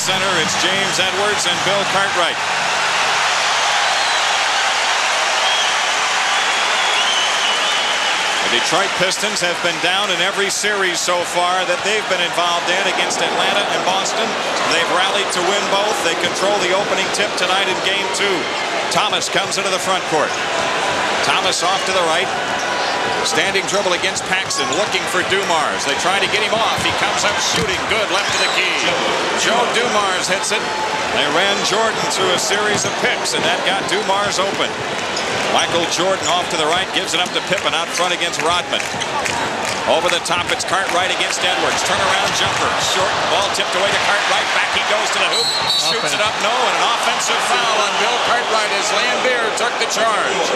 center, it's James Edwards and Bill Cartwright. The Detroit Pistons have been down in every series so far that they've been involved in against Atlanta and Boston. They've rallied to win both. They control the opening tip tonight in Game 2. Thomas comes into the front court. Thomas off to the right. Standing dribble against Paxson, looking for DUMARS. They try to get him off. He comes up shooting. Good, left to the key. Joe DUMARS hits it. They ran Jordan through a series of picks, and that got DUMARS open. Michael Jordan off to the right, gives it up to Pippen out front against Rodman. Over the top, it's Cartwright against Edwards. Turnaround jumper, short, ball tipped away to Cartwright. Back he goes to the hoop, shoots it up, no, and an offensive foul on Bill Cartwright as Lambier took the charge.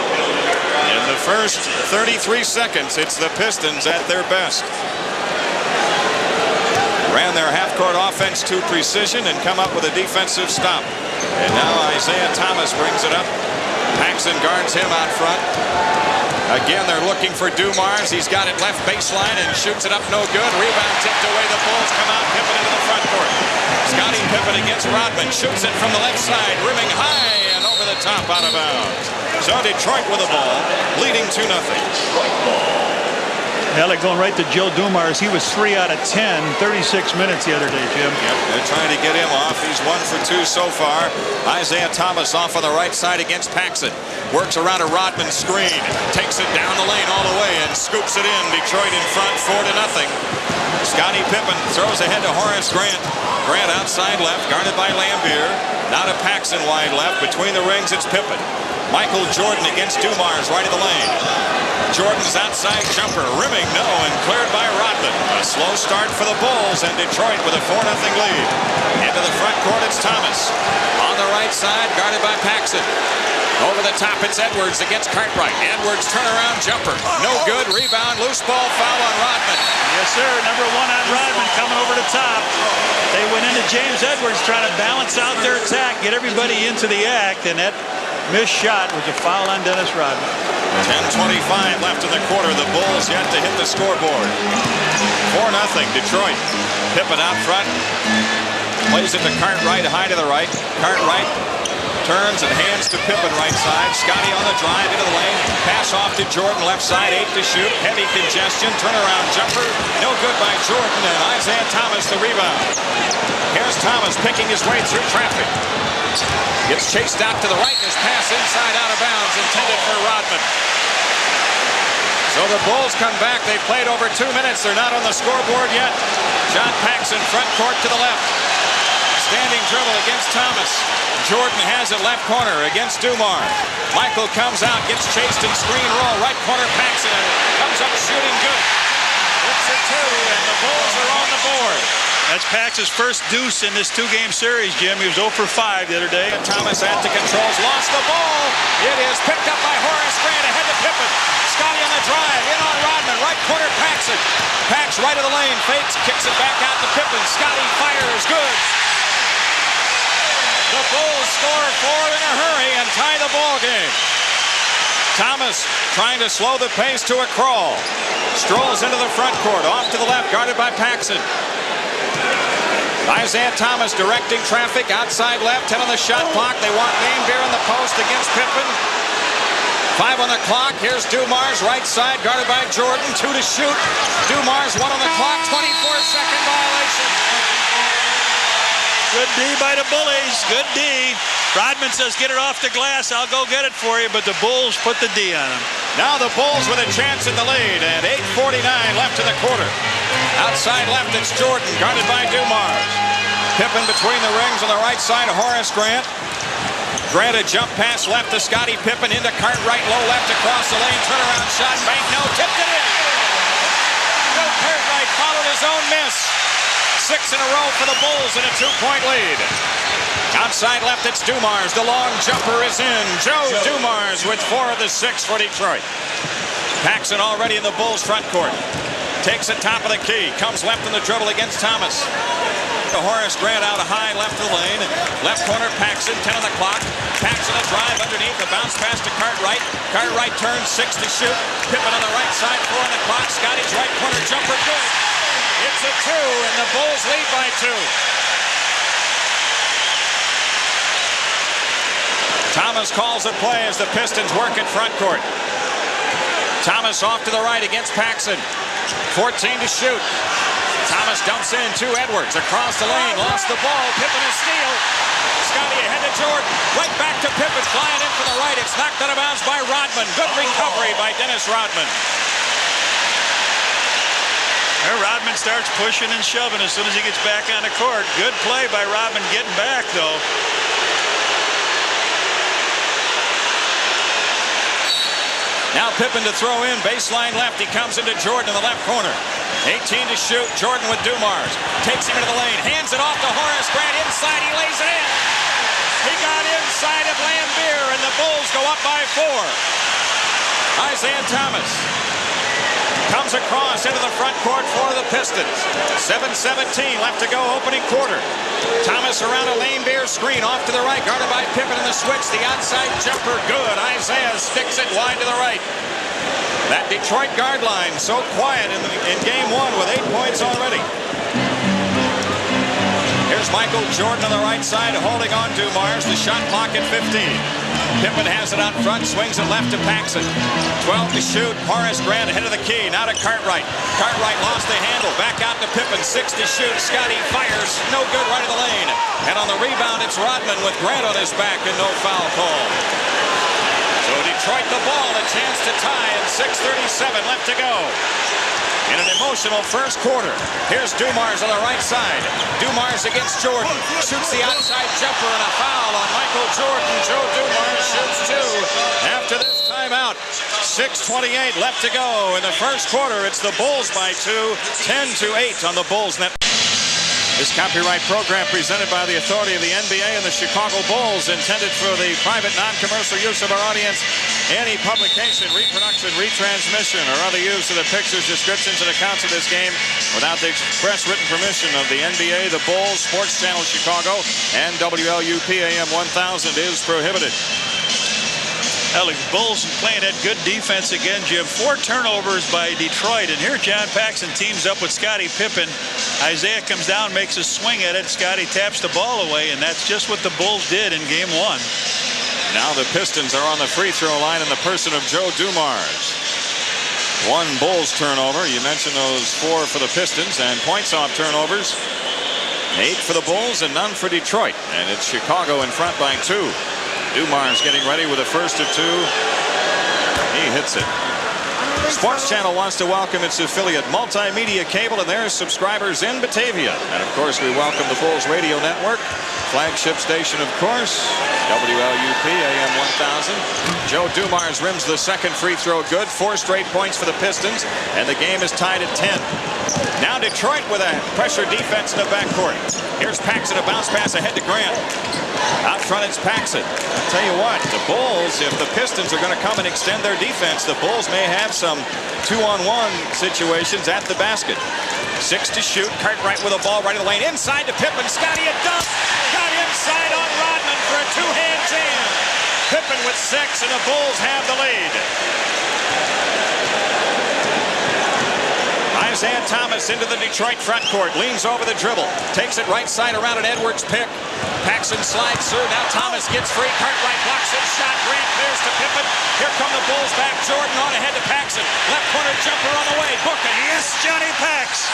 In the first 33 seconds, it's the Pistons at their best. Ran their half-court offense to precision and come up with a defensive stop. And now Isaiah Thomas brings it up. Paxson guards him out front. Again, they're looking for DUMARS. He's got it left baseline and shoots it up, no good. Rebound tipped away. The Bulls come out. Pippen into the front court. Scottie Pippen against Rodman. Shoots it from the left side, rimming high and over the top, out of bounds. So Detroit with the ball, leading 2-0. Yeah, like going right to Joe DUMARS. He was 3 out of 10, 36 minutes the other day, Jim. Yep, they're trying to get him off. He's 1 for 2 so far. Isaiah Thomas off on the right side against Paxson. Works around a Rodman screen. Takes it down the lane all the way and scoops it in. Detroit in front, 4-0. Scottie Pippen throws ahead to Horace Grant. Grant outside left, guarded by Lambier. Now to Paxson wide left. Between the rings, it's Pippen. Michael Jordan against DUMARS right of the lane. Jordan's outside jumper, rimming, no, and cleared by Rodman. A slow start for the Bulls, and Detroit with a 4-0 lead. Into the front court, it's Thomas. On the right side, guarded by Paxson. Over the top, it's Edwards against Cartwright. Edwards turnaround jumper, no good. Rebound, loose ball, foul on Rodman. Yes, sir. Number 1 on Rodman coming over the top. They went into James Edwards trying to balance out their attack, get everybody into the act, and that missed shot was a foul on Dennis Rodman. 10:25 left in the quarter. The Bulls yet to hit the scoreboard. 4-0 Detroit. Pippen out front. Plays it to Cartwright, high to the right. Cartwright turns and hands to Pippen right side. Scottie on the drive into the lane. Pass off to Jordan left side. 8 to shoot. Heavy congestion. Turnaround jumper. No good by Jordan, and Isaiah Thomas the rebound. Here's Thomas picking his way through traffic. Gets chased out to the right. His pass inside out of bounds, intended for Rodman. So the Bulls come back. They've played over 2 minutes. They're not on the scoreboard yet. John Paxson front court to the left. Standing dribble against Thomas. Jordan has it left corner against DUMARS. Michael comes out, gets chased in screen roll. Right corner Paxson comes up shooting good. It's a 2, and the Bulls are on the board. That's Pax's first deuce in this 2-game series, Jim. He was 0 for 5 the other day. Thomas at the controls, lost the ball. It is picked up by Horace Grant ahead to Pippen. Scottie on the drive, in on Rodman, right corner Paxson. Pax right of the lane, fakes, kicks it back out to Pippen. Scottie fires, good. The Bulls score 4 in a hurry and tie the ball game. Thomas trying to slow the pace to a crawl. Strolls into the front court, off to the left, guarded by Paxson. Isaiah Thomas directing traffic outside left, 10 on the shot clock. They want Lambier in the post against Pippen. 5 on the clock. Here's DUMARS right side, guarded by Jordan. 2 to shoot. DUMARS 1 on the clock. 24-second violation. Good D by the Bullies. Good D. Rodman says, get it off the glass. I'll go get it for you. But the Bulls put the D on him. Now the Bulls with a chance in the lead. And 8:49 left in the quarter. Outside left, it's Jordan, guarded by DUMARS. Pippen between the rings on the right side of Horace Grant. Grant a jump pass left to Scottie Pippen into Cartwright, low left across the lane. Turnaround shot, bank, no, tipped it in. Bill Cartwright followed his own miss. 6 in a row for the Bulls in a 2-point lead. Outside left, it's DUMARS. The long jumper is in. Joe DUMARS with 4 of the 6 for Detroit. Paxson already in the Bulls front court. Takes it top of the key. Comes left in the dribble against Thomas. To Horace Grant out high left of the lane. Left corner Paxson, 10 on the clock. Paxson a drive underneath. A bounce pass to Cartwright. Cartwright turns 6 to shoot. Pippen on the right side, 4 on the clock. Scottie's right corner jumper good. It's a 2, and the Bulls lead by 2. Thomas calls the play as the Pistons work at front court. Thomas off to the right against Paxson. 14 to shoot. Thomas dumps in to Edwards. Across the lane. Lost the ball. Pippen a steal. Scottie ahead to Jordan. Right back to Pippen. Flying in from the right. It's knocked out of bounds by Rodman. Good recovery by Dennis Rodman. Rodman starts pushing and shoving as soon as he gets back on the court. Good play by Rodman getting back, though. Now Pippen to throw in. Baseline left. He comes into Jordan in the left corner. 18 to shoot. Jordan with DUMARS. Takes him into the lane. Hands it off to Horace Grant. Inside. He lays it in. He got inside of Lambier, and the Bulls go up by 4. Isaiah Thomas comes across into the front court for the Pistons. 7:17 left to go, opening quarter. Thomas around a Lambier screen off to the right, guarded by Pippen in the switch. The outside jumper, good. Isaiah sticks it wide to the right. That Detroit guard line so quiet in game 1 with 8 points already. Here's Michael Jordan on the right side holding on to DUMARS. The shot clock at 15. Pippen has it out front, swings it left to Paxson. 12 to shoot. Horace Grant ahead of the key. Now to Cartwright. Cartwright lost the handle. Back out to Pippen. 6 to shoot. Scottie fires. No good right of the lane. And on the rebound, it's Rodman with Grant on his back and no foul call. So Detroit the ball. A chance to tie and 6:37 left to go. In an emotional first quarter. Here's DUMARS on the right side. DUMARS against Jordan. Shoots the outside jumper and a foul on Michael Jordan. Joe DUMARS shoots 2 after this timeout. 6:28 left to go in the first quarter. It's the Bulls by 2. 10-8 on the Bulls net. This copyright program presented by the authority of the NBA and the Chicago Bulls, intended for the private non-commercial use of our audience. Any publication, reproduction, retransmission, or other use of the pictures, descriptions, and accounts of this game without the express written permission of the NBA, the Bulls, SportsChannel Chicago, and WLUP AM 1000 is prohibited. The Bulls playing that good defense again, Jim. 4 turnovers by Detroit, and here John Paxson teams up with Scottie Pippen. Isaiah comes down, makes a swing at it. Scottie taps the ball away, and that's just what the Bulls did in game 1. Now the Pistons are on the free throw line in the person of Joe DUMARS. 1 Bulls turnover. You mentioned those 4 for the Pistons, and points off turnovers. 8 for the Bulls and none for Detroit. And it's Chicago in front by 2. DUMARS getting ready with the first of 2. He hits it. SportsChannel wants to welcome its affiliate Multimedia Cable and their subscribers in Batavia. And of course, we welcome the Bulls Radio Network. Flagship station, of course, WLUP AM 1000. Joe DUMARS rims the second free throw good. 4 straight points for the Pistons, and the game is tied at 10. Now Detroit with a pressure defense in the backcourt. Here's Paxson, a bounce pass ahead to Grant. Out front, it's Paxson. I'll tell you what, the Bulls, if the Pistons are going to come and extend their defense, the Bulls may have some 2-on-1 situations at the basket. 6 to shoot. Cartwright with a ball right of the lane. Inside to Pippen. Scottie a dunk. Got inside on Rodman for a 2-hand jam. Pippen with 6, and the Bulls have the lead. Isaiah Thomas into the Detroit front court. Leans over the dribble. Takes it right side around an Edwards pick. Paxson slides through. Now Thomas gets free. Cartwright blocks his shot. Grant clears to Pippen. Here come the Bulls back. Jordan on ahead to Paxson. Left corner jumper on the way. Booking. Yes, Johnny Pax.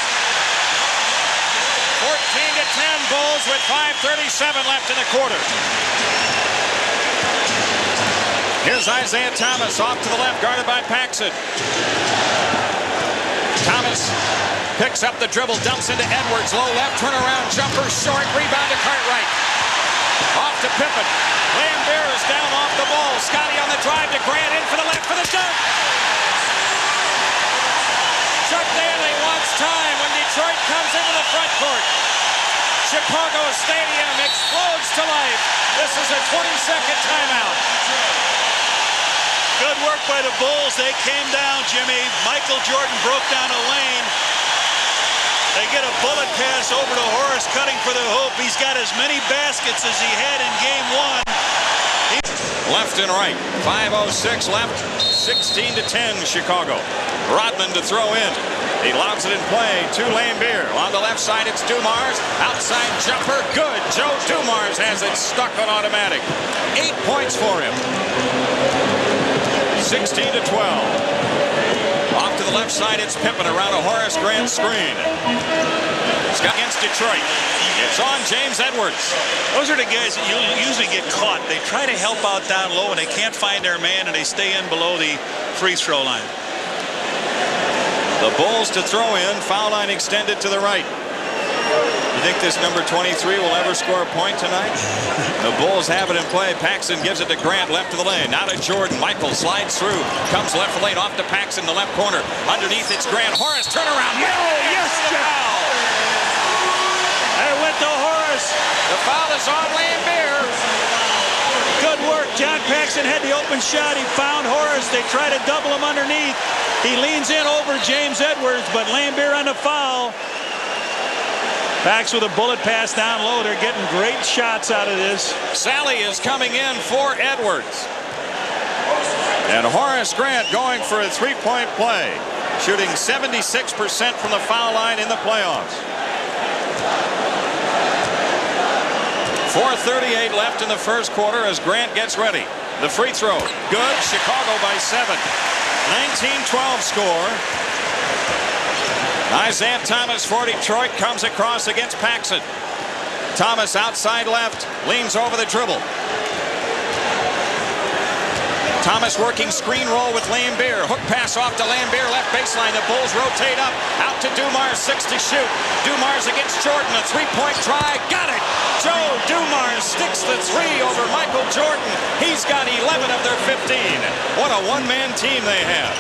14-10 Bulls with 5:37 left in the quarter. Here's Isaiah Thomas off to the left, guarded by Paxson. Thomas picks up the dribble, dumps into Edwards. Low left, turnaround jumper, short, rebound to Cartwright. Off to Pippen. Lambier is down off the ball. Scottie on the drive to Grant, in for the left for the dunk. Chuck Daly wants time when Detroit comes into the front court. Chicago Stadium explodes to life. This is a 20-second timeout. Good work by the Bulls. They came down, Jimmy. Michael Jordan broke down a lane. They get a bullet pass over to Horace, cutting for the hoop. He's got as many baskets as he had in game 1. Left and right. 5:06 left. 16-10 Chicago. Rodman to throw in. He lobs it in play to Lambier. On the left side, it's DUMARS. Outside jumper, good. Joe DUMARS has it stuck on automatic. 8 points for him. 16-12. Off to the left side, it's Pippen around a Horace Grant screen. Scott against Detroit. It's on James Edwards. Those are the guys that usually get caught. They try to help out down low, and they can't find their man, and they stay in below the free throw line. The Bulls to throw in. Foul line extended to the right. You think this number 23 will ever score a point tonight? The Bulls have it in play. Paxson gives it to Grant, left of the lane. Now to Jordan. Michael slides through. Comes left lane, off to Paxson, the left corner. Underneath, it's Grant. Horace, turnaround. Yes, Jeff. It went to Horace. The foul is on Lambier. Good work. John Paxson had the open shot. He found Horace. They try to double him underneath. He leans in over James Edwards, but Lambier on the foul. Pax with a bullet pass down low. They're getting great shots out of this. Sally is coming in for Edwards. And Horace Grant going for a three-point play. Shooting 76% from the foul line in the playoffs. 4:38 left in the first quarter as Grant gets ready. The free throw. Good. Chicago by 7. 19-12 score. Isaiah Thomas for Detroit comes across against Paxson. Thomas outside left. Leans over the dribble. Thomas working screen roll with Lambier. Hook pass off to Lambier, left baseline. The Bulls rotate up. Out to DUMARS, 6 to shoot. DUMARS against Jordan. A three-point try. Got it! Joe DUMARS sticks the 3 over Michael Jordan. He's got 11 of their 15. What a one-man team they have.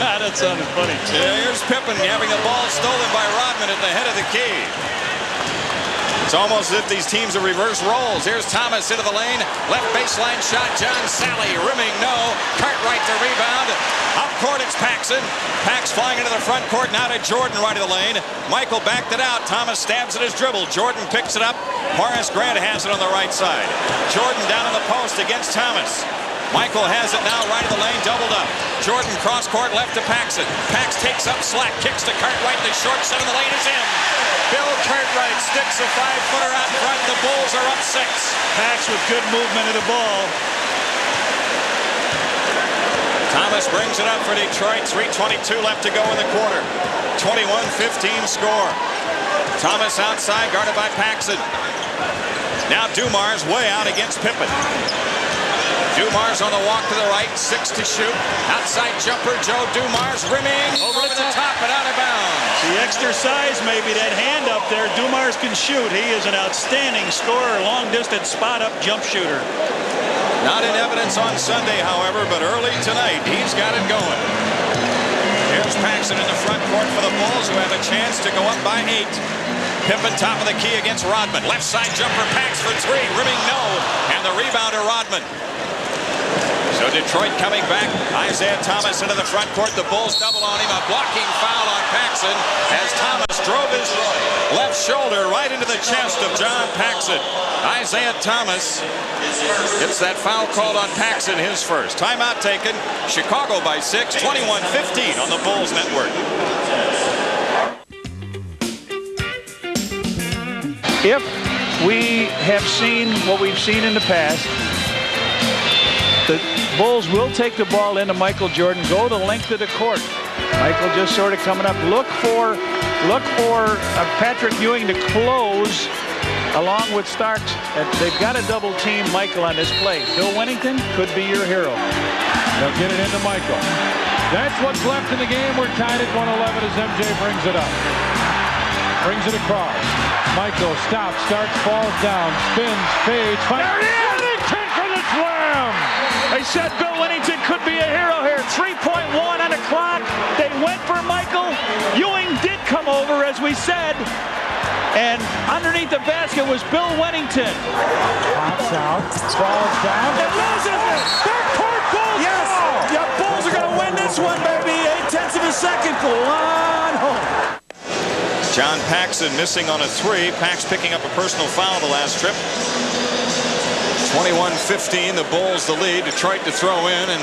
That sounded funny. Here's Pippen having the ball stolen by Rodman at the head of the key. It's almost as if these teams are reverse roles. Here's Thomas into the lane. Left baseline shot. John Sally rimming no. Cartwright to rebound. Up court it's Paxson. Pax flying into the front court. Now to Jordan right of the lane. Michael backed it out. Thomas stabs at his dribble. Jordan picks it up. Horace Grant has it on the right side. Jordan down on the post against Thomas. Michael has it now right of the lane, doubled up. Jordan cross court left to Paxson. Pax takes up slack, kicks to Cartwright. The short set of the lane is in. Bill Cartwright sticks a 5-footer out front. The Bulls are up 6. Pax with good movement of the ball. Thomas brings it up for Detroit. 3:22 left to go in the quarter. 21-15 score. Thomas outside, guarded by Paxson. Now DUMARS way out against Pippen. DUMARS on the walk to the right, 6 to shoot. Outside jumper, Joe DUMARS rimming over the top and out of bounds. The extra size, maybe that hand up there. DUMARS can shoot. He is an outstanding scorer, long distance spot up jump shooter. Not in evidence on Sunday, however, but early tonight he's got it going. Here's Paxson in the front court for the Bulls, who have a chance to go up by 8. Pippen top of the key against Rodman. Left side jumper, Pax for 3, rimming no, and the rebounder Rodman. So Detroit coming back. Isaiah Thomas into the front court. The Bulls double on him. A blocking foul on Paxson as Thomas drove his left shoulder right into the chest of John Paxson. Isaiah Thomas gets that foul called on Paxson, his first. Timeout taken. Chicago by 6. 21-15 on the Bulls network. If we have seen what we've seen in the past, the Bulls will take the ball into Michael Jordan, go the length of the court. Michael just sort of coming up. Look for Patrick Ewing to close along with Starks. They've got to double team Michael on this play. Bill Wennington could be your hero. They'll get it into Michael. That's what's left in the game. We're tied at 111 as MJ brings it up. Brings it across. Michael stops, starts, falls down, spins, fades, finds Wennington for the slam! They said Bill Wennington could be a hero here. 3.1 on the clock. They went for Michael. Ewing did come over, as we said. And underneath the basket was Bill Wennington. Pops out, falls down, and loses it! Backcourt Bulls! Yes! The Bulls are going to win this one, baby. 8/10 of a second. One home. John Paxson missing on a 3. Pax picking up a personal foul the last trip. 21-15, the Bulls the lead. Detroit to throw in, and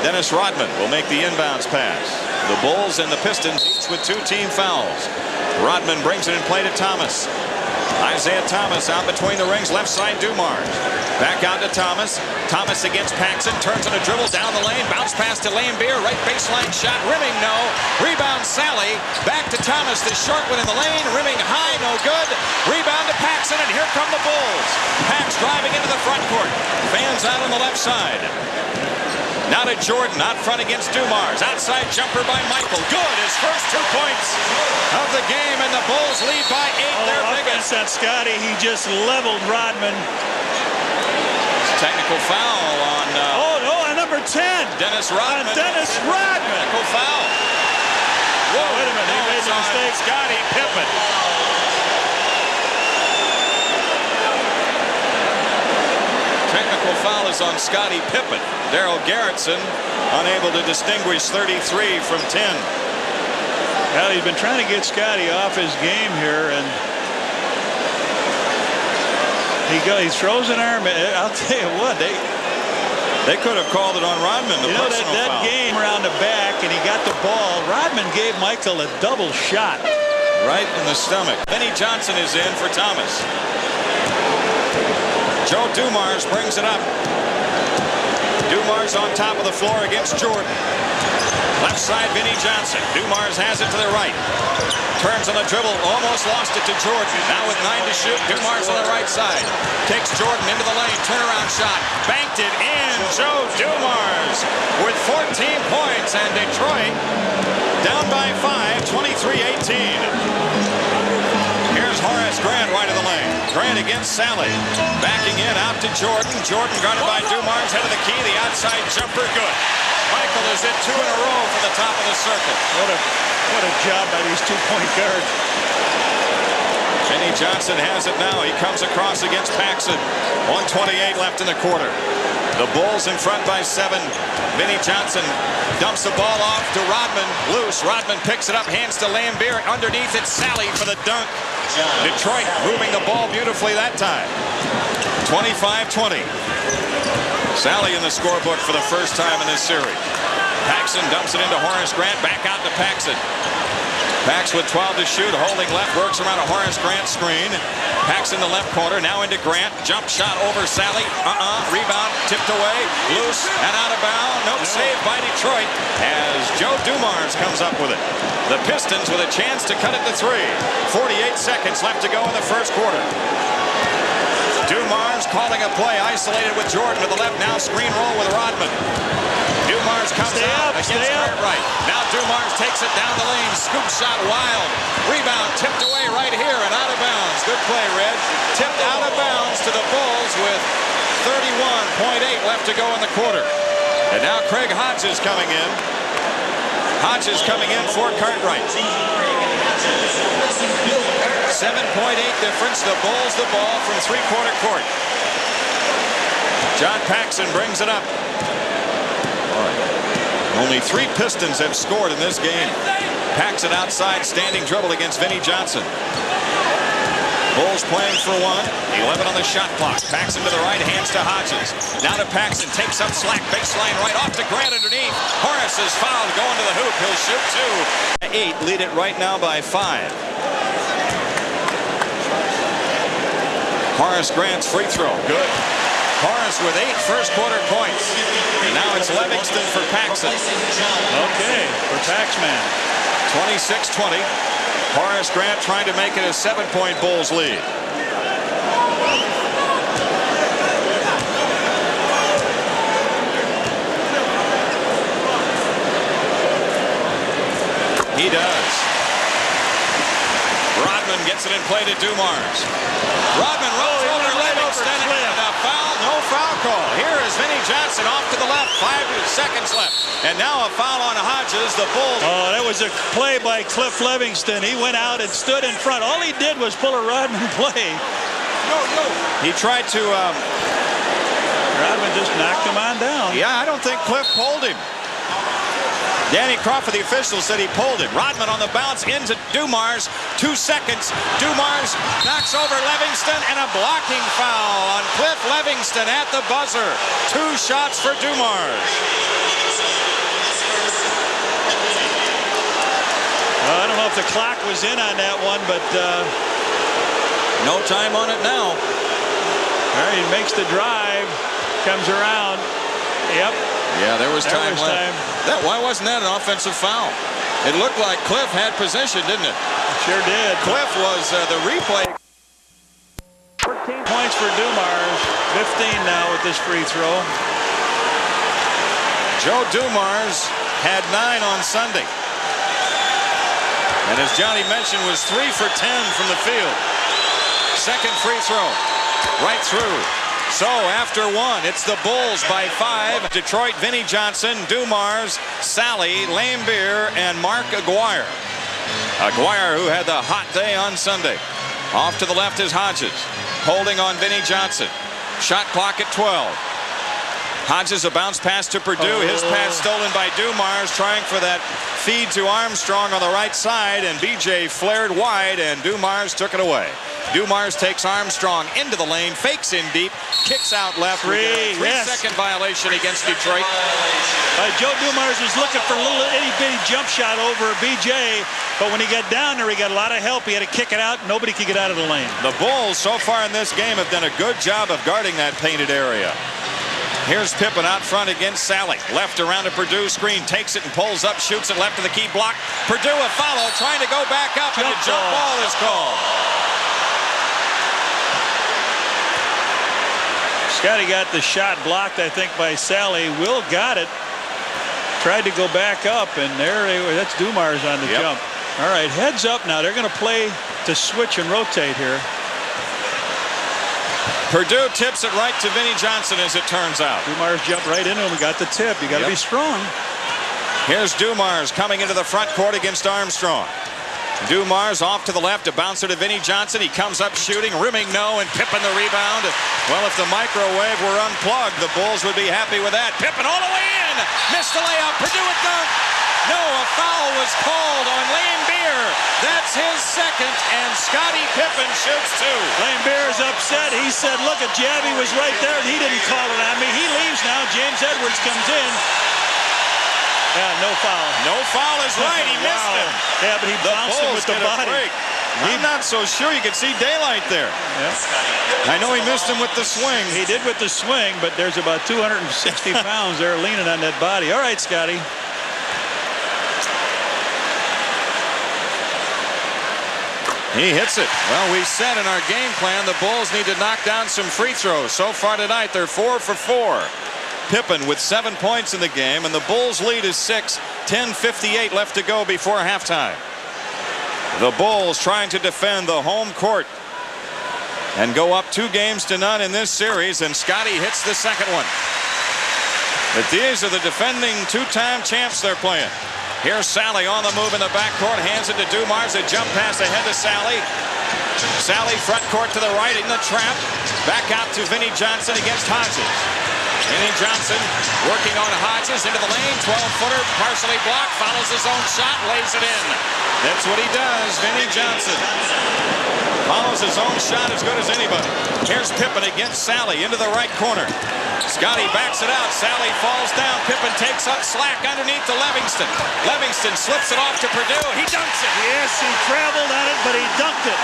Dennis Rodman will make the inbounds pass. The Bulls and the Pistons each with 2 team fouls. Rodman brings it in play to Thomas. Isaiah Thomas out between the rings, left side DUMARS. Back out to Thomas. Thomas against Paxson, turns on a dribble down the lane, bounce pass to Lambier, right baseline shot, rimming no. Rebound Sally, back to Thomas, the short one in the lane, rimming high, no good. Rebound to Paxson, and here come the Bulls. Pax driving into the front court. Fans out on the left side. Now to Jordan, out front against DUMARS. Outside jumper by Michael. Good, his first 2 points of the game, and the Bulls lead by 8. Their biggest. That Scottie, he just leveled Rodman. Technical foul on... on number 10. Dennis Rodman. Dennis Rodman. Technical foul. Whoa, wait a minute, he made the mistake. Scottie Pippen. Technical foul is on Scottie Pippen. Darryl Garrettson unable to distinguish 33 from 10. Well, he's been trying to get Scottie off his game here, and he throws an arm. I'll tell you what, they could have called it on Rodman. The personal that foul. game around the back, and he got the ball. Rodman gave Michael a double shot. Right in the stomach. Benny Johnson is in for Thomas. Joe DUMARS brings it up. DUMARS on top of the floor against Jordan. Left side, Vinnie Johnson. DUMARS has it to the right. Turns on the dribble, almost lost it to Jordan. Now with 9 to shoot, DUMARS on the right side. Takes Jordan into the lane, turnaround shot. Banked it in. Joe DUMARS with 14 points, and Detroit down by 5, 23-18. Here's Horace Grant right of the lane. Grant against Sally. Backing in out to Jordan. Jordan guarded by DUMARS, head of the key. The outside jumper, good. Michael is at 2 in a row from the top of the circle. What a job by these 2-point guards. Vinnie Johnson has it now. He comes across against Paxson. 1:28 left in the quarter. The Bulls in front by 7. Vinnie Johnson dumps the ball off to Rodman. Loose. Rodman picks it up, hands to Lambier. Underneath it's Sally for the dunk. Detroit moving the ball beautifully that time. 25-20. Sally in the scorebook for the first time in this series. Paxson dumps it into Horace Grant. Back out to Paxson. Pax with 12 to shoot, holding left, works around a Horace Grant screen. Pax in the left corner, now into Grant. Jump shot over Sally. Rebound, tipped away, loose, and out of bounds. Nope, saved by Detroit as Joe DUMARS comes up with it. The Pistons with a chance to cut it to 3. 48 seconds left to go in the first quarter. DUMARS calling a play, isolated with Jordan to the left, now screen roll with Rodman. DUMARS comes out against Cartwright. Now DUMARS takes it down the lane. Scoop shot wild. Rebound tipped away right here and out of bounds. Good play, Red. Tipped out of bounds to the Bulls with 31.8 left to go in the quarter. And now Craig Hodges coming in. Hodges coming in for Cartwright. 7.8 difference. The Bulls the ball from three-quarter court. John Paxson brings it up. Only 3 Pistons have scored in this game. Paxson outside, standing dribble against Vinnie Johnson. Bulls playing for 1. 11 on the shot clock. Paxson to the right, hands to Hodges. Now to Paxson, takes up slack, baseline right, off to Grant underneath. Horace is fouled, going to the hoop. He'll shoot 2. 8, lead it right now by 5. Horace Grant's free throw, good. Horace with 8 first quarter points. And now it's Levingston for Paxson. Okay, for Paxman. 26-20. Horace Grant trying to make it a 7-point Bulls lead. He does. Rodman gets it in play to DUMARS. Rodman rolls over Livingston and a foul, no foul call. Here is Vinnie Johnson off to the left, 5 seconds left. And now a foul on Hodges, the Bulls. Oh, that was a play by Cliff Livingston. He went out and stood in front. All he did was pull a Rodman play. He tried to... Rodman just knocked him on down. Yeah, I don't think Cliff pulled him. Danny Crawford, the official, said he pulled him. Rodman on the bounce into DUMARS. 2 seconds. DUMARS knocks over Livingston, and a blocking foul on Cliff Livingston at the buzzer. 2 shots for DUMARS. Well, I don't know if the clock was in on that one, but no time on it now. All right, he makes the drive, comes around. Yep. Yeah, there was time left. Time. Why wasn't that an offensive foul? It looked like Cliff had possession, didn't it? Sure did. Cliff was the replay. 14 points for DUMARS. 15 now with this free throw. Joe DUMARS had 9 on Sunday. And as Johnny mentioned, was 3 for 10 from the field. Second free throw. Right through. So after 1, it's the Bulls by 5. Detroit, Vinnie Johnson, DUMARS, Sally, Lambeer, and Mark Aguirre. Aguirre, who had the hot day on Sunday. Off to the left is Hodges. Holding on Vinnie Johnson. Shot clock at 12. Hodges, a bounce pass to Perdue. His pass stolen by DUMARS, trying for that feed to Armstrong on the right side, and BJ flared wide, and DUMARS took it away. DUMARS takes Armstrong into the lane, fakes in deep, kicks out left. Three-second violation against Detroit. Joe DUMARS was looking for a little itty-bitty jump shot over BJ, but when he got down there, he got a lot of help. He had to kick it out. Nobody could get out of the lane. The Bulls, so far in this game, have done a good job of guarding that painted area. Here's Pippen out front against Sally. Left around to Perdue. Screen, takes it and pulls up, shoots it left to the key block. Perdue a follow, trying to go back up, and a jump ball is called. Scottie got the shot blocked, I think, by Sally. Will got it. Tried to go back up, and there they were. That's DUMARS on the jump. All right, heads up now. They're going to play to switch and rotate here. Perdue tips it right to Vinnie Johnson, as it turns out. DUMARS jumped right into him and got the tip. You got to be strong. Here's DUMARS coming into the front court against Armstrong. DUMARS off to the left, a bouncer to Vinnie Johnson. He comes up shooting, rimming no, and Pippen the rebound. Well, if the microwave were unplugged, the Bulls would be happy with that. Pippen all the way in, missed the layup. Perdue at dunk. No, a foul was called on Lambeer. That's his second, and Scottie Pippen shoots 2. Lambeer's upset. He said, look, a Jabby was right there, and he didn't call it on me. He leaves now. James Edwards comes in. Yeah, no foul. No foul is right. He missed him. Yeah, but he bounced him with the body. I'm not so sure. You could see daylight there. Yeah. I know he missed him with the swing. He did with the swing, but there's about 260 pounds there leaning on that body. All right, Scottie. He hits it. Well, we said in our game plan the Bulls need to knock down some free throws. So far tonight, they're 4 for 4. Pippen with 7 points in the game, and the Bulls lead is 6. 10:58 left to go before halftime. The Bulls trying to defend the home court and go up 2-0 in this series, and Scottie hits the second one. But these are the defending 2-time champs they're playing. Here's Sally on the move in the backcourt, hands it to DUMARS, a jump pass ahead to Sally. Sally front court to the right in the trap. Back out to Vinnie Johnson against Hodges. Vinnie Johnson working on Hodges into the lane. 12-footer, partially blocked, follows his own shot, lays it in. That's what he does, Vinnie Johnson. Follows his own shot as good as anybody. Here's Pippen against Sally into the right corner. Scottie backs it out. Sally falls down. Pippen takes up slack underneath to Levingston. Levingston slips it off to Perdue. He dunks it. Yes, he traveled on it, but he dunked it.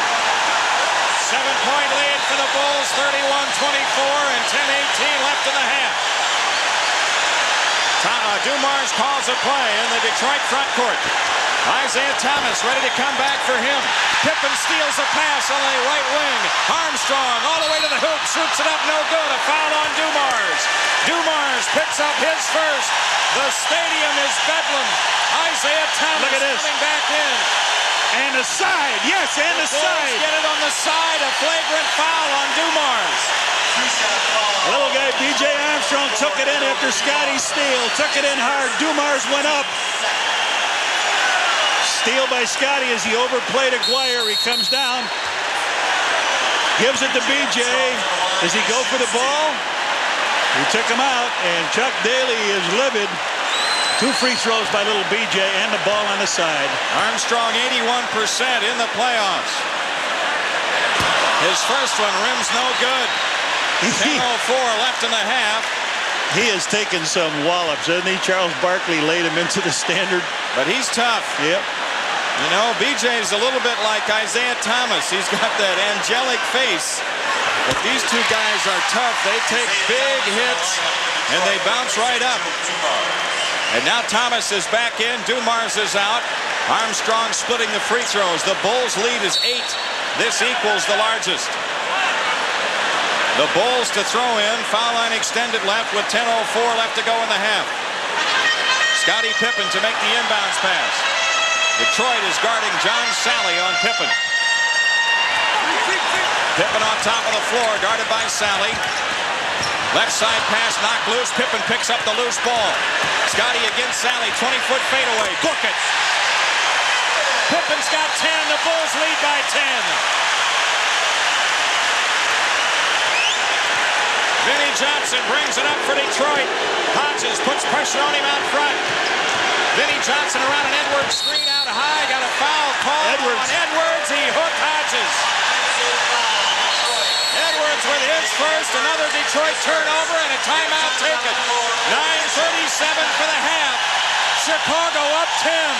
7-point lead for the Bulls, 31-24, and 10:18 left in the half. DUMARS calls a play in the Detroit front court. Isaiah Thomas ready to come back for him. Pippen steals a pass on the right wing. Armstrong all the way to the hoop, shoots it up, no good. A foul on DUMARS. DUMARS picks up his first. The stadium is bedlam. Isaiah Thomas coming back in. And the side, yes, and the side. Get it on the side, a flagrant foul on DUMARS. Little guy B.J. Armstrong took it in after Scottie's steal. Took it in hard. DUMARS went up. Steal by Scottie as he overplayed Aguirre. He comes down. Gives it to B.J. Does he go for the ball? He took him out, and Chuck Daly is livid. 2 free throws by little B.J. and the ball on the side. Armstrong 81% in the playoffs. His first one rims no good. 10:04 left in the half. He has taken some wallops, hasn't he? Charles Barkley laid him into the standard. But he's tough. Yep. You know, BJ's a little bit like Isaiah Thomas. He's got that angelic face. But these two guys are tough. They take big hits, and they bounce right up. And now Thomas is back in. DUMARS is out. Armstrong splitting the free throws. The Bulls lead is 8. This equals the largest. The Bulls to throw in. Foul line extended left with 10:04 left to go in the half. Scottie Pippen to make the inbounds pass. Detroit is guarding John Sally on Pippen. Pippen on top of the floor, guarded by Sally. Left side pass knocked loose. Pippen picks up the loose ball. Scottie against Sally. 20-foot fadeaway. Book it. Pippen's got 10. The Bulls lead by 10. Vinnie Johnson brings it up for Detroit. Hodges puts pressure on him out front. Vinnie Johnson around an Edwards screen out high. Got a foul call on Edwards. He hooked Hodges. Edwards with his first. Another Detroit turnover and a timeout taken. 9:37 for the half. Chicago up 10.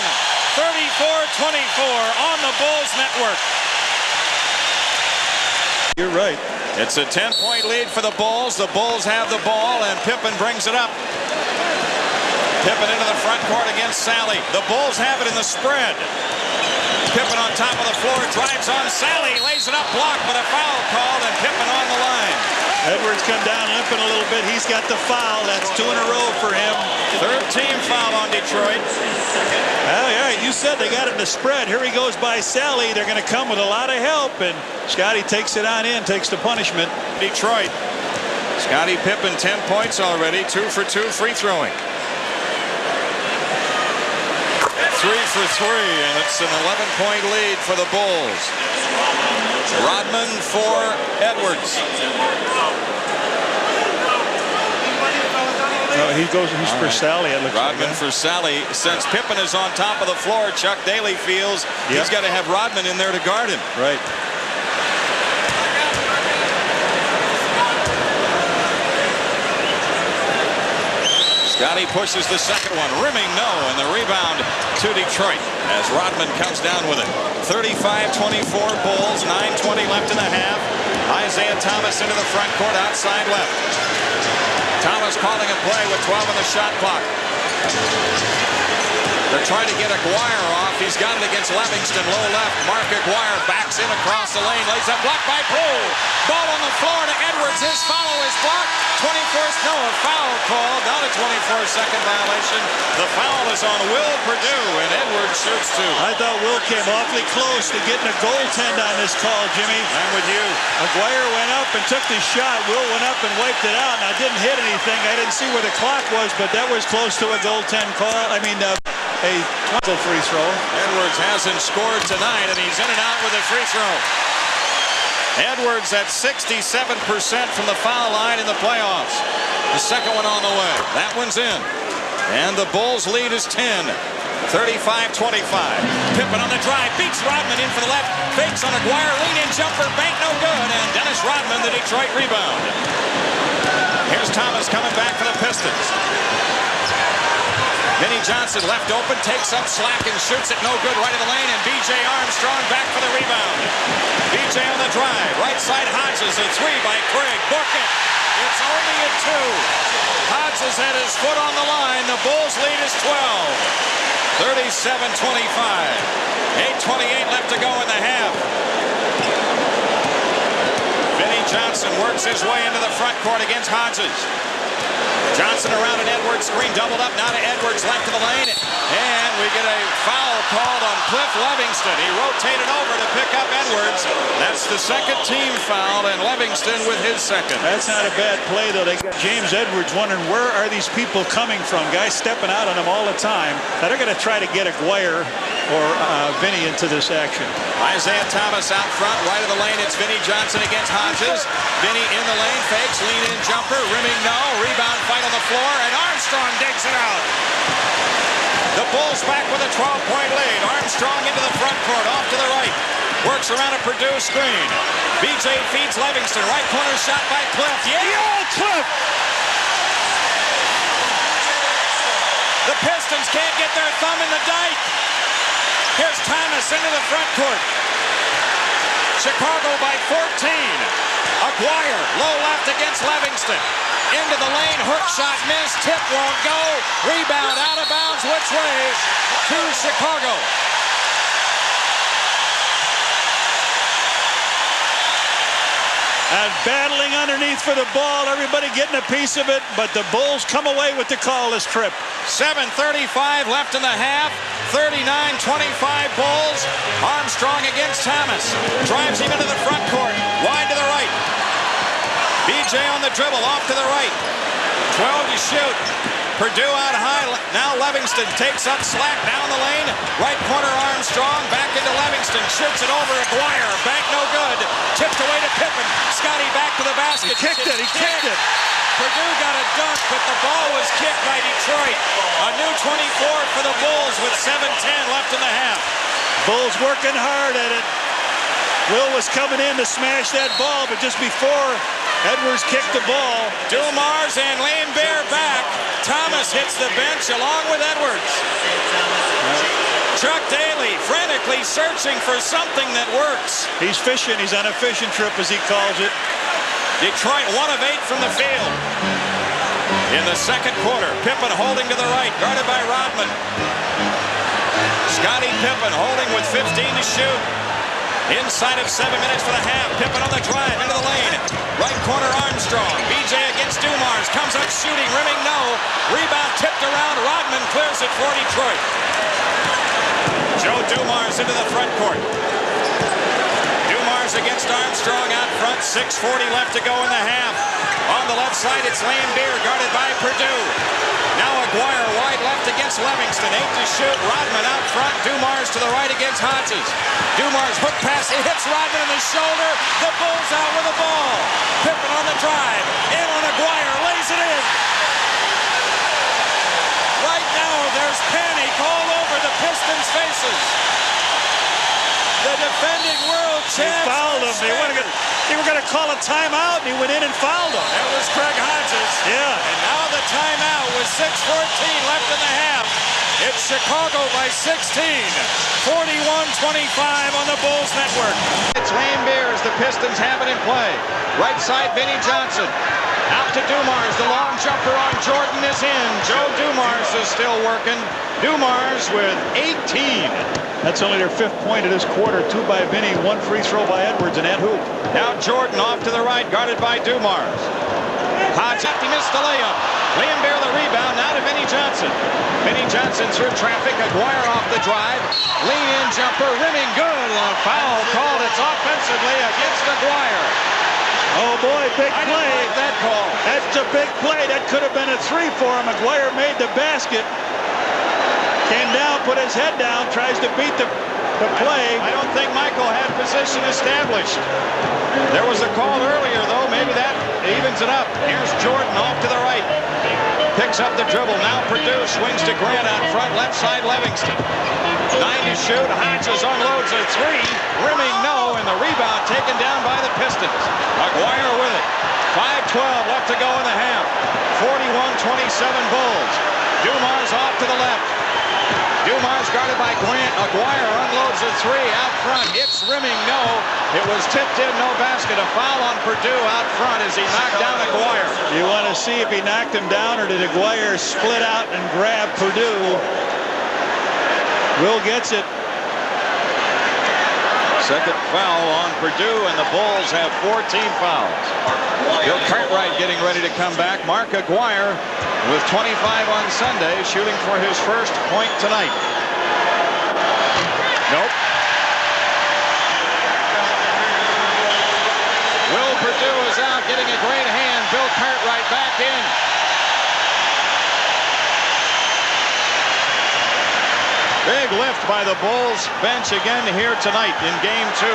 34-24 on the Bulls network. You're right. It's a 10-point lead for the Bulls. The Bulls have the ball, and Pippen brings it up. Pippen into the front court against Sally. The Bulls have it in the spread. Pippen on top of the floor, drives on Sally, lays it up, blocked, but a foul called, and Pippen on the line. Edwards come down limping a little bit. He's got the foul. That's 2 in a row for him. Third team foul on Detroit. Well, yeah, you said they got it in the spread. Here he goes by Sally. They're going to come with a lot of help, and Scottie takes it on in, takes the punishment. Detroit. Scottie Pippen, 10 points already, 2 for 2 free throwing. 3 for 3, and it's an 11-point lead for the Bulls. Rodman for Edwards. He's for Sally, it looks Rodman like. for Sally. Since Pippen is on top of the floor, Chuck Daly feels he's got to have Rodman in there to guard him. Right. Scottie pushes the second one. Rimming no, and the rebound to Detroit as Rodman comes down with it. 35-24 Bulls, 9:20 left in the half. Isaiah Thomas into the front court, outside left. Thomas calling a play with 12 on the shot clock. They're trying to get Aguirre off. He's got it against Levingston, low left. Mark Aguirre backs in across the lane, lays up, blocked by Poole. Ball on the floor to Edwards. His follow is blocked. 24th, no, a foul call, not a 24-second violation. The foul is on Will Perdue, and Edwards shoots 2. I thought Will came awfully close to getting a goaltend on this call, Jimmy. I'm with you. Aguirre went up and took the shot. Will went up and wiped it out. Now, didn't hit anything. I didn't see where the clock was, but that was close to a goaltend call. I mean, a free throw. Edwards hasn't scored tonight, and he's in and out with a free throw. Edwards at 67% from the foul line in the playoffs. The second one on the way. That one's in. And the Bulls lead is 10. 35-25. Pippen on the drive. Beats Rodman in for the left. Fakes on Aguirre. Lean-in jumper. Bank no good. And Dennis Rodman, the Detroit rebound. Here's Thomas coming back for the Pistons. Vinnie Johnson left open, takes up slack and shoots it no good right in the lane, and B.J. Armstrong back for the rebound. B.J. on the drive, right side Hodges, a 3 by Craig, book it. It's only a 2. Hodges had his foot on the line. The Bulls lead is 12. 37-25. 8:28 left to go in the half. Vinnie Johnson works his way into the front court against Hodges. Johnson around an Edwards screen, doubled up, now to Edwards, left of the lane, and we get a foul called on Cliff Levingston. He rotated over to pick up Edwards. That's the second team foul, and Levingston with his second. That's not a bad play, though. They got James Edwards wondering, where are these people coming from? Guys stepping out on him all the time. Now they're going to try to get Aguirre or Vinnie into this action. Isaiah Thomas out front, right of the lane. It's Vinnie Johnson against Hodges. Vinnie in the lane, fakes, lean-in jumper, rimming no, rebound fight on the floor, and Armstrong digs it out. The Bulls back with a 12-point lead. Armstrong into the front court, off to the right. Works around a Perdue screen. B.J. feeds Levingston. Right corner shot by Cliff. Yeah, Cliff! The Pistons can't get their thumb in the dike. Here's Thomas into the front court. Chicago by 14. Aguirre, low left against Levingston. Into the lane, hook shot missed, tip won't go. Rebound out of bounds, which way? To Chicago. And battling underneath for the ball, everybody getting a piece of it, but the Bulls come away with the call this trip. 7:35 left in the half. 39-25 Bulls. Armstrong against Thomas. Drives him into the front court. Wide to the right. BJ on the dribble, off to the right. 12 to shoot. Purdue out high. Now Levingston takes up slack down the lane. Right corner Armstrong. Back into Levingston. Shoots it over Aguirre. Bank no good. Tipped away to Pippen. Scottie back to the basket. He kicked it. He kicked it. Purdue got a dunk, but the ball was kicked by Detroit. A new 24 for the Bulls with 7:10 left in the half. Bulls working hard at it. Will was coming in to smash that ball, but just before Edwards kicked the ball. DUMARS and Lambert back. Thomas hits the bench along with Edwards. Chuck Daly frantically searching for something that works. He's fishing. He's on a fishing trip, as he calls it. Detroit 1 of 8 from the field. In the second quarter, Pippen holding to the right, guarded by Rodman. Scottie Pippen holding with 15 to shoot. Inside of 7 minutes for the half. Pippen on the drive into the lane. Right corner Armstrong. BJ against DUMARS. Comes up shooting. Rimming no. Rebound tipped around. Rodman clears it for Detroit. Joe DUMARS into the front court. DUMARS against Armstrong out front. 6:40 left to go in the half. On the left side, it's Lambert guarded by Purdue. Now Aguirre wide left against Levingston. 8 to shoot. Rodman out front. DUMARS to the right against Hodges. DUMARS hook pass. It hits Rodman in the shoulder. The Bulls out with the ball. Pippen on the drive. In on Aguirre. Lays it in. Right now, there's panic all over the Pistons' faces. The defending world champs. He fouled him. They were going to call a timeout, and he went in and fouled him. That was Craig Hodges. Yeah. And now the timeout with 6:14 left in the half. It's Chicago by 16. 41-25 on the Bulls network. It's Lambert as the Pistons have it in play. Right side, Vinnie Johnson. Out to DUMARS. The long jumper on Jordan is in. Joe DUMARS is still working. DUMARS with 18. That's only their 5th point of this quarter. 2 by Vinny, 1 free throw by Edwards, and that hoop. Now Jordan off to the right, guarded by DUMARS. Hodges, he missed the layup. Lambert the rebound, now to Vinnie Johnson. Vinnie Johnson through traffic. Aguirre off the drive. Lean in jumper, rimming good. A foul called. It's offensively against Aguirre. Oh boy, big I play. didn't like that call. That's a big play. That could have been a 3 for him. Aguirre made the basket. Came down, put his head down, tries to beat the play. I don't think Michael had position established. There was a call earlier, though. Maybe that evens it up. Here's Jordan off to the right. Picks up the dribble. Now Purdue swings to Grant out front. Left side, Levingston. 9 to shoot. Hodges unloads a 3. Rimming no, and the rebound taken down by the Pistons. Aguirre with it. 5:12 left to go in the half. 41-27 Bulls. DUMARS off to the left. DUMARS guarded by Grant. Aguirre unloads a 3 out front. It's rimming no. It was tipped in, no basket. A foul on Purdue out front as he knocked down Aguirre. You want to see if he knocked him down or did Aguirre split out and grab Purdue. Will gets it. Second foul on Purdue, and the Bulls have 14 fouls. Bill Cartwright getting ready to come back. Mark Aguirre with 25 on Sunday, shooting for his first point tonight. Nope. Will Purdue is out, getting a great hand. Bill Cartwright back in. Big lift by the Bulls bench again here tonight in Game 2.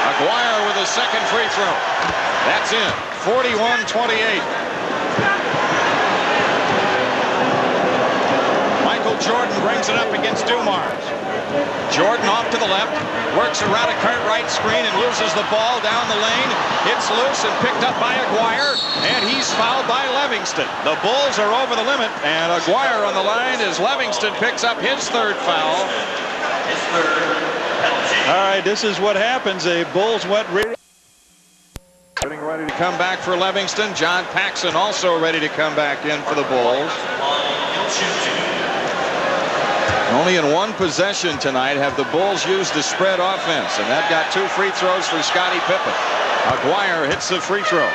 Aguirre with his second free throw. That's in. 41-28. Michael Jordan brings it up against DUMARS. Jordan off to the left, works around a Cartwright screen and loses the ball down the lane. It's loose and picked up by Aguirre, and he's fouled by Levingston. The Bulls are over the limit, and Aguirre on the line as Levingston picks up his third foul. All right, this is what happens. The Bulls went Getting ready to come back for Levingston. John Paxson also ready to come back in for the Bulls. Only in one possession tonight have the Bulls used the spread offense, and that got 2 free throws for Scottie Pippen. Aguirre hits the free throw.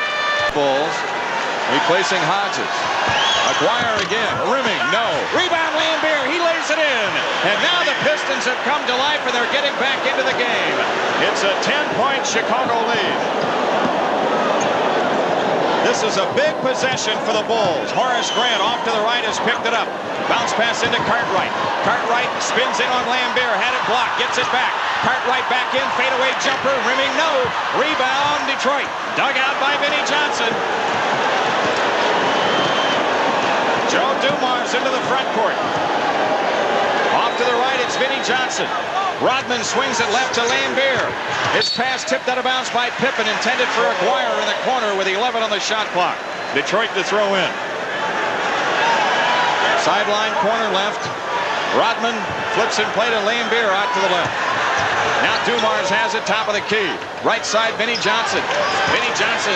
Bulls replacing Hodges. Aguirre again, rimming, no. Rebound Lambier, he lays it in. And now the Pistons have come to life and they're getting back into the game. It's a 10-point Chicago lead. This is a big possession for the Bulls. Horace Grant off to the right has picked it up. Bounce pass into Cartwright. Cartwright spins in on Lambier, had it blocked, gets it back. Cartwright back in, fadeaway jumper, rimming, no. Rebound Detroit. Dug out by Vinnie Johnson. Joe Dumars into the front court. Off to the right, it's Vinnie Johnson. Rodman swings it left to Lambier. His pass tipped out of bounds by Pippen, intended for Aguirre in the corner with 11 on the shot clock. Detroit to throw in. Sideline corner left. Rodman flips and play to Lambier out to the left. Now Dumars has it top of the key. Right side, Vinnie Johnson. Vinnie Johnson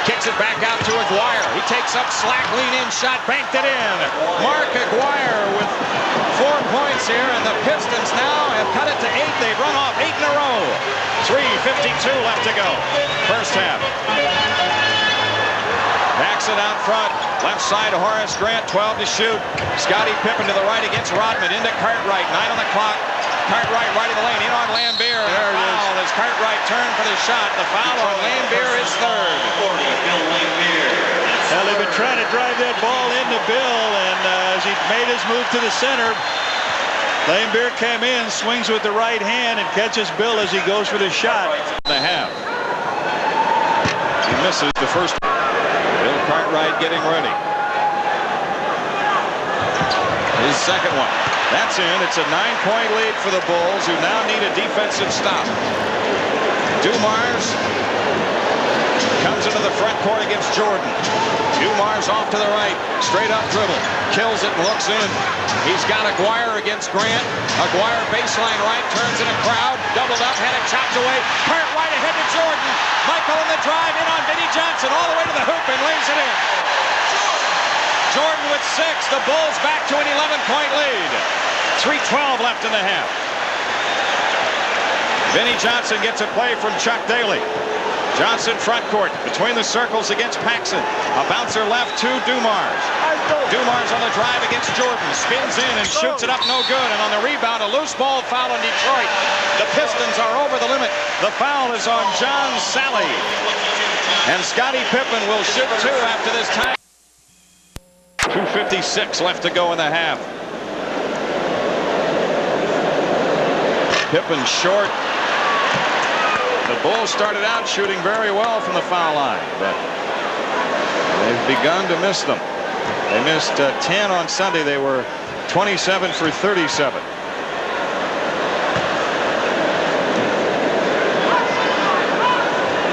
kicks it back out to Aguirre. He takes up slack, lean in shot, banked it in. Mark Aguirre with 4 points here, and the Pistons now have cut it to 8. They've run off 8 in a row. 3:52 left to go. First half. Backs it out front. Left side, Horace Grant, 12 to shoot. Scottie Pippen to the right against Rodman. Into Cartwright, 9 on the clock. Cartwright right of the lane, in on Lambier. There it is. As Cartwright turned for the shot. The foul on Lambier is third. Well, they've been trying to drive that ball into Bill, and as he made his move to the center, Lambier came in, swings with the right hand, and catches Bill as he goes for the shot. The half. He misses the first. Bill Cartwright getting ready. His second one. That's in. It's a 9-point lead for the Bulls, who now need a defensive stop. Dumars comes into the front court against Jordan. Dumars off to the right. Straight up dribble. Kills it and looks in. He's got Aguirre against Grant. Aguirre baseline right. Turns in a crowd. Doubled up. Had it chopped away. Cartwright ahead to Jordan. Michael in the drive. In on Vinnie Johnson. All the way to the hoop and lays it in. Jordan with 6. The Bulls back to an 11-point lead. 3:12 left in the half. Vinnie Johnson gets a play from Chuck Daly. Johnson front court between the circles against Paxson. A bouncer left to Dumars. Dumars on the drive against Jordan. Spins in and shoots it up, no good. And on the rebound, a loose ball foul on Detroit. The Pistons are over the limit. The foul is on John Sally. And Scottie Pippen will shoot 2 after this time. 2:56 left to go in the half. Pippen short. The Bulls started out shooting very well from the foul line, but they've begun to miss them. They missed 10 on Sunday. They were 27 for 37.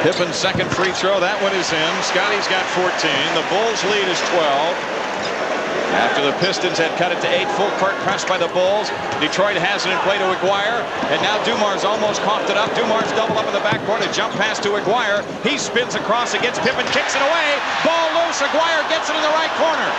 Pippen's second free throw. That one is in. Scottie's got 14. The Bulls lead is 12. After the Pistons had cut it to 8, full court press by the Bulls. Detroit has it in play to Aguirre, and now Dumars almost coughed it up. Dumars double up in the backcourt, a jump pass to Aguirre. He spins across against Pippen, kicks it away. Ball loose. Aguirre gets it in the right corner.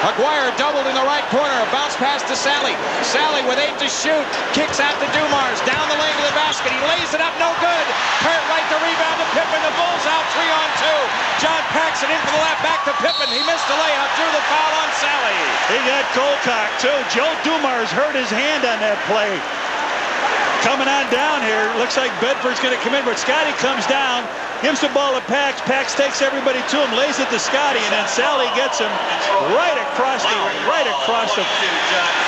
Aguirre doubled in the right corner. A bounce pass to Sally. Sally with 8 to shoot. Kicks out to Dumars. Down the lane to the basket. He lays it up. No good. Cartwright the rebound to Pippen. The Bulls out 3-on-2. John Paxson in for the lap. Back to Pippen. He missed the layup. Drew the foul on Sally. He got Colcock, too. Joe Dumars hurt his hand on that play. Coming on down here. Looks like Bedford's going to come in, but Scottie comes down. Gives the ball to Pax. Pax takes everybody to him, lays it to Scottie, and then Sally gets him right across the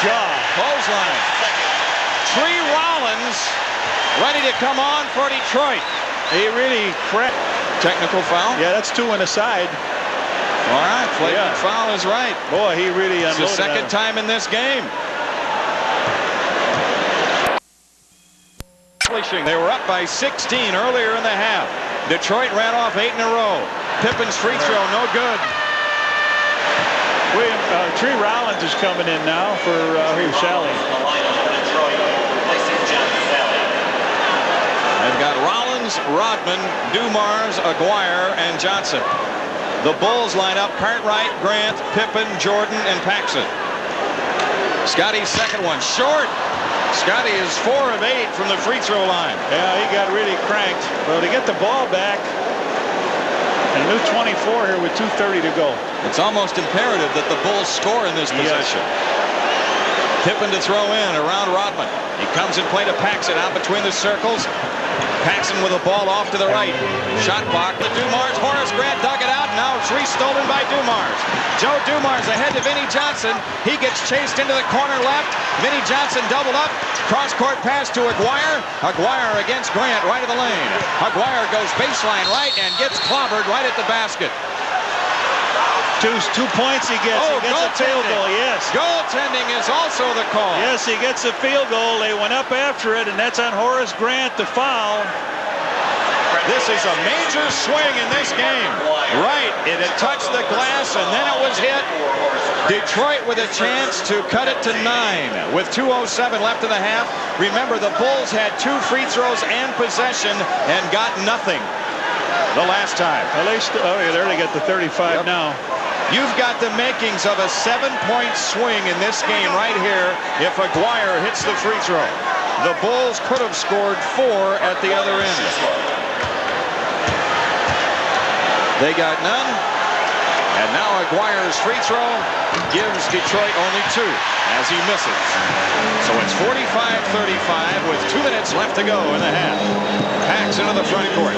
jaw. Clothesline. Tree Rollins ready to come on for Detroit. He really cracked. Technical foul? Yeah, that's 2 on the side. All right, flagrant foul is right. Boy, he really unloaded. It's the second time in this game. establishing. They were up by 16 earlier in the half. Detroit ran off 8 in a row. Pippen's free throw, no good. Tree Rollins is coming in now for Sally. They've got Rollins, Rodman, DUMARS, Aguirre, and Johnson. The Bulls line up Cartwright, Grant, Pippen, Jordan, and Paxson. Scottie's second one, short. Scottie is 4 of 8 from the free throw line. Yeah, he got really cranked. Well, to get the ball back, and a new 24 here with 2:30 to go. It's almost imperative that the Bulls score in this possession. Pippen to throw in around Rodman. He comes in play to Paxson out between the circles. Paxson with the ball off to the right. Shot clock to DUMARS. Horace Grant dug it out. Now it's restolen by DUMARS. Joe DUMARS ahead to Vinnie Johnson. He gets chased into the corner left. Vinnie Johnson doubled up. Cross-court pass to Aguirre. Aguirre against Grant right of the lane. Aguirre goes baseline right and gets clobbered right at the basket. 2 points he gets. Oh, he gets a field goal, yes. Goaltending is also the call. Yes, he gets a field goal. They went up after it, and that's on Horace Grant, the foul. This is a major swing in this game. Right, it had touched the glass, and then it was hit. Detroit with a chance to cut it to 9 with 2:07 left in the half. Remember, the Bulls had 2 free throws and possession and got nothing the last time. Well, there they get the 35 now. You've got the makings of a 7-point swing in this game right here if Aguirre hits the free throw. The Bulls could have scored 4 at the other end. They got none. And now Aguirre's free throw gives Detroit only 2 as he misses. So it's 45-35 with 2 minutes left to go in the half. Paxson into the front court.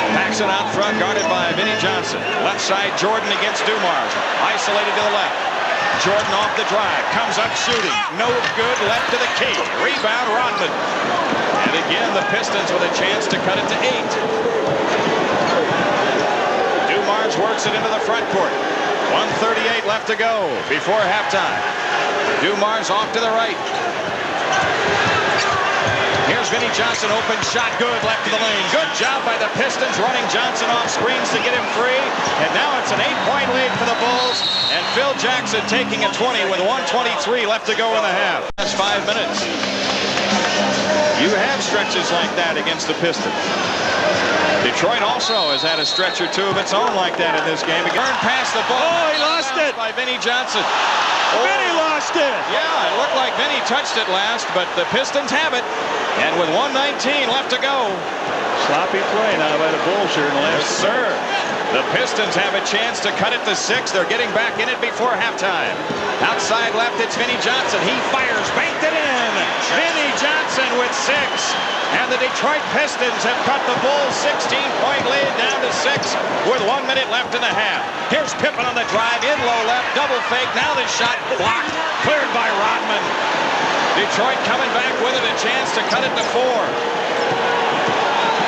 Paxson out front, guarded by Vinnie Johnson. Left side, Jordan against DUMARS. Isolated to the left. Jordan off the drive. Comes up shooting. No good. Left to the key. Rebound, Rodman. And again, the Pistons with a chance to cut it to 8. DUMARS works it into the front court. 1:38 left to go before halftime. DUMARS off to the right. Here's Vinnie Johnson, open shot, good, left to the lane. Good job by the Pistons, running Johnson off screens to get him free. And now it's an 8-point lead for the Bulls. And Phil Jackson taking a 20 with 1:23 left to go in the half. That's 5 minutes. You have stretches like that against the Pistons. Detroit also has had a stretch or 2 of its own like that in this game. Again, past the ball. Oh, he lost it by Vinnie Johnson. Vinnie lost it. Yeah, it looked like Vinnie touched it last, but the Pistons have it. And with 1:19 left to go. Sloppy play now by the Bulls here in the last. Yes, sir. The Pistons have a chance to cut it to 6. They're getting back in it before halftime. Outside left, it's Vinnie Johnson. He fires, banked it in. Vinnie Johnson with 6. And the Detroit Pistons have cut the Bulls' 16-point lead down to 6 with 1 minute left in the half. Here's Pippen on the drive, in low left, double fake. Now the shot blocked, cleared by Rodman. Detroit coming back with it, a chance to cut it to 4.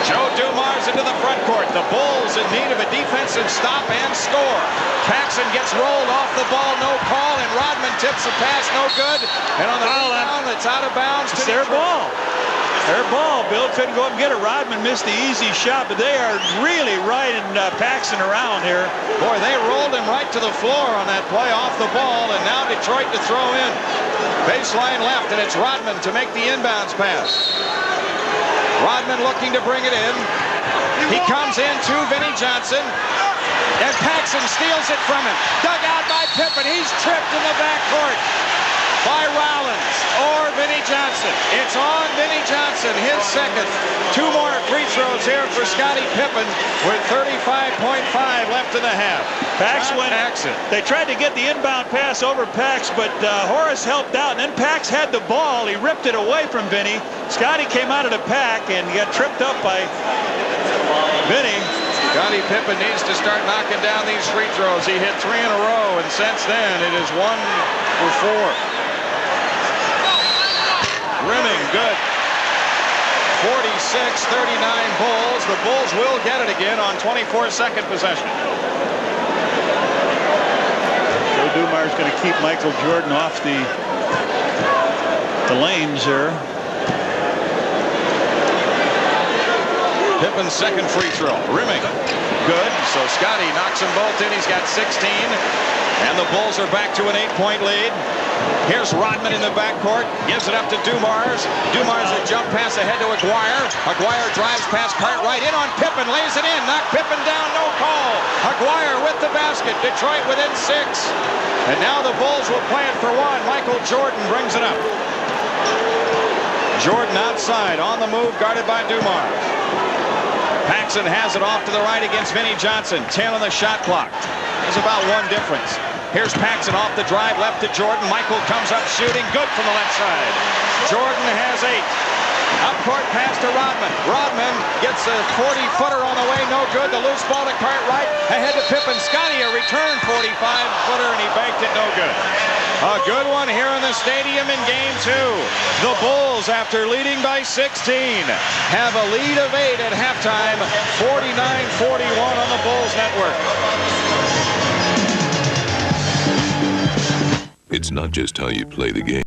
Joe DUMARS into the front court. The Bulls in need of a defensive stop and score. Paxson gets rolled off the ball, no call, and Rodman tips the pass, no good. And on the rebound, it's out of bounds to their ball. Their ball. Bill couldn't go up and get it. Rodman missed the easy shot, but they are really riding Paxson around here. Boy, they rolled him right to the floor on that play off the ball, and now Detroit to throw in. Baseline left, and it's Rodman to make the inbounds pass. Rodman looking to bring it in. He comes in to Vinnie Johnson, and Paxson steals it from him. Dug out by Pippen. He's tripped in the backcourt by Rollins or Vinnie Johnson. It's on Vinnie Johnson, his second. 2 more free throws here for Scottie Pippen with 35.5 left in the half. Paxson. They tried to get the inbound pass over Pax, but Horace helped out, and then Pax had the ball. He ripped it away from Vinnie. Scottie came out of the pack and got tripped up by Vinnie. Scottie Pippen needs to start knocking down these free throws. He hit 3 in a row, and since then it is 1 for 4. Rimming, good. 46-39 Bulls. The Bulls will get it again on 24-second possession. Joe DUMARS going to keep Michael Jordan off the lanes here. Pippen's second free throw. Rimming. Good. So Scottie knocks them both in. He's got 16. And the Bulls are back to an 8-point lead. Here's Rodman in the backcourt. Gives it up to DUMARS. DUMARS a jump pass ahead to Aguirre. Aguirre drives past Cartwright. In on Pippen. Lays it in. Knocked Pippen down. No call. Aguirre with the basket. Detroit within 6. And now the Bulls will play it for one. Michael Jordan brings it up. Jordan outside. On the move. Guarded by DUMARS. Paxson has it off to the right against Vinnie Johnson. 10 on the shot clock. There's about one difference. Here's Paxson off the drive, left to Jordan. Michael comes up shooting, good from the left side. Jordan has 8. Up court pass to Rodman. Rodman gets a 40-footer on the way, no good. The loose ball to Cartwright, ahead to Pippen. Scottie a return 45-footer, and he banked it, no good. A good one here in the stadium in Game 2. The Bulls, after leading by 16, have a lead of 8 at halftime. 49-41 on the Bulls network. It's not just how you play the game.